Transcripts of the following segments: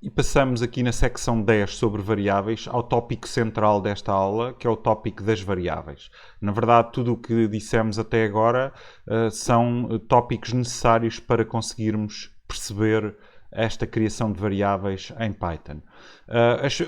E passamos aqui na secção 10 sobre variáveis ao tópico central desta aula, que é o tópico das variáveis. Na verdade, tudo o que dissemos até agora são tópicos necessários para conseguirmos perceber esta criação de variáveis em Python.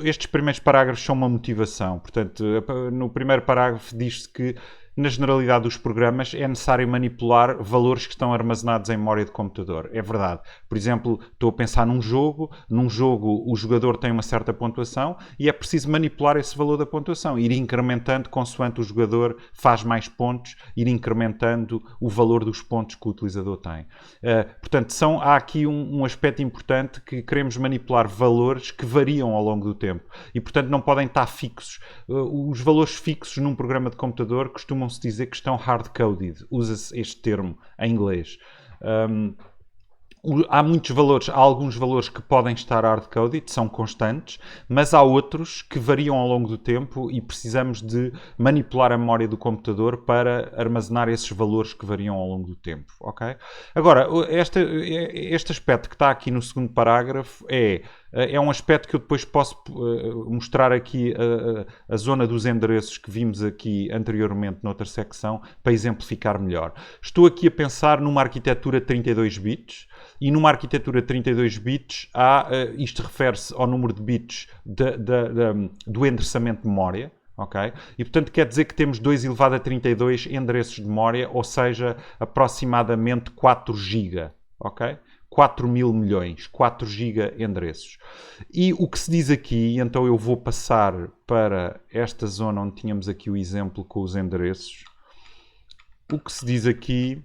Estes primeiros parágrafos são uma motivação. Portanto, no primeiro parágrafo diz-se que na generalidade dos programas é necessário manipular valores que estão armazenados em memória de computador. É verdade. Por exemplo, estou a pensar num jogo. Num jogo o jogador tem uma certa pontuação e é preciso manipular esse valor da pontuação. Ir incrementando consoante o jogador faz mais pontos, ir incrementando o valor dos pontos que o utilizador tem. Portanto, há aqui um aspecto importante que queremos manipular valores que variam ao longo do tempo. E, portanto, não podem estar fixos. Os valores fixos num programa de computador costumam-se dizer que estão hard-coded. Usa-se este termo em inglês. Há alguns valores que podem estar hard-coded, são constantes, mas há outros que variam ao longo do tempo e precisamos de manipular a memória do computador para armazenar esses valores que variam ao longo do tempo. Okay? Agora, este aspecto que está aqui no segundo parágrafo é um aspecto que eu depois posso mostrar aqui a zona dos endereços que vimos aqui anteriormente noutra secção para exemplificar melhor. Estou aqui a pensar numa arquitetura 32 bits e numa arquitetura 32 bits isto refere-se ao número de bits do endereçamento de memória. Okay? E portanto quer dizer que temos 2 elevado a 32 endereços de memória, ou seja, aproximadamente 4 GB. Okay? 4 mil milhões, 4 GB endereços. E o que se diz aqui, então eu vou passar para esta zona onde tínhamos aqui o exemplo com os endereços. O que se diz aqui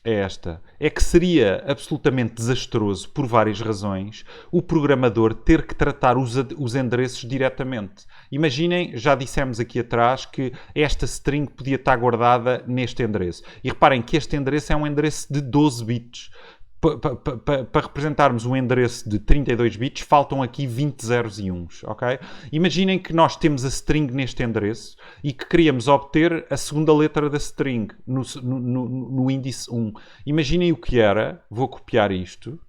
é que seria absolutamente desastroso, por várias razões, o programador ter que tratar os endereços diretamente. Imaginem, já dissemos aqui atrás que esta string podia estar guardada neste endereço. E reparem que este endereço é um endereço de 12 bits. Para representarmos um endereço de 32 bits, faltam aqui 20 zeros e uns. Okay? Imaginem que nós temos a string neste endereço e que queríamos obter a segunda letra da string no índice 1. Imaginem o que era, vou copiar isto,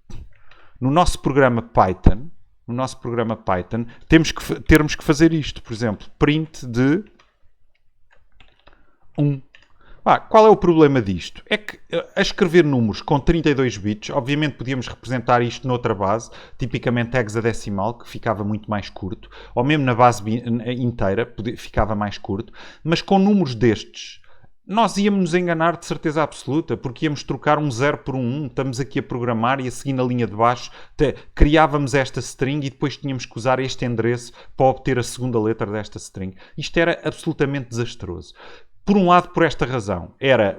no nosso programa Python, termos que fazer isto. Por exemplo, print de 1. Qual é o problema disto? É que a escrever números com 32 bits, obviamente podíamos representar isto noutra base, tipicamente hexadecimal, que ficava muito mais curto, ou mesmo na base inteira, ficava mais curto, mas com números destes, nós íamos nos enganar de certeza absoluta, porque íamos trocar um 0 por um 1, estamos aqui a programar e a seguir na linha de baixo, criávamos esta string e depois tínhamos que usar este endereço para obter a segunda letra desta string. Isto era absolutamente desastroso. Por um lado, por esta razão,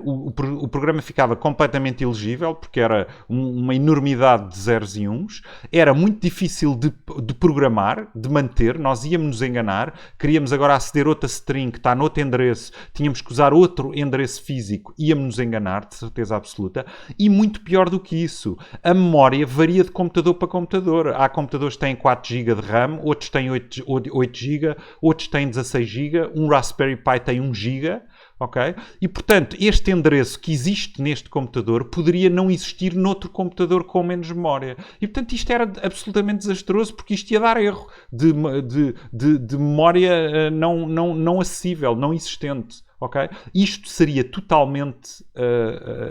o programa ficava completamente ilegível, porque era uma enormidade de zeros e uns, era muito difícil de programar, de manter, nós íamos nos enganar, queríamos agora aceder a outra string que está noutro endereço, tínhamos que usar outro endereço físico, íamos nos enganar, de certeza absoluta, e muito pior do que isso, a memória varia de computador para computador. Há computadores que têm 4 GB de RAM, outros têm 8 GB, outros têm 16 GB, um Raspberry Pi tem 1 GB, ok? E, portanto, este endereço que existe neste computador poderia não existir noutro computador com menos memória. E, portanto, isto era absolutamente desastroso porque isto ia dar erro de memória não acessível, não existente. Okay? Isto seria totalmente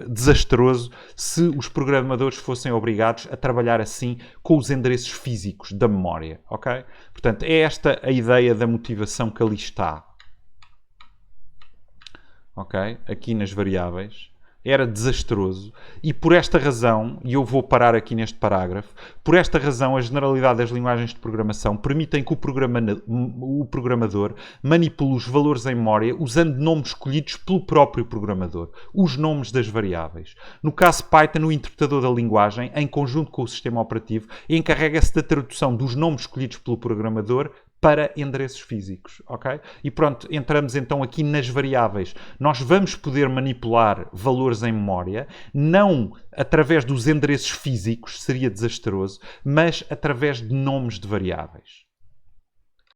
desastroso se os programadores fossem obrigados a trabalhar assim com os endereços físicos da memória. Okay? Portanto, é esta a ideia da motivação que ali está. Okay? Aqui nas variáveis, era desastroso e por esta razão, e eu vou parar aqui neste parágrafo, por esta razão a generalidade das linguagens de programação permitem que o programador manipule os valores em memória usando nomes escolhidos pelo próprio programador, os nomes das variáveis. No caso Python, o interpretador da linguagem, em conjunto com o sistema operativo, encarrega-se da tradução dos nomes escolhidos pelo programador para endereços físicos, ok? E pronto, entramos então aqui nas variáveis. Nós vamos poder manipular valores em memória, não através dos endereços físicos, seria desastroso, mas através de nomes de variáveis.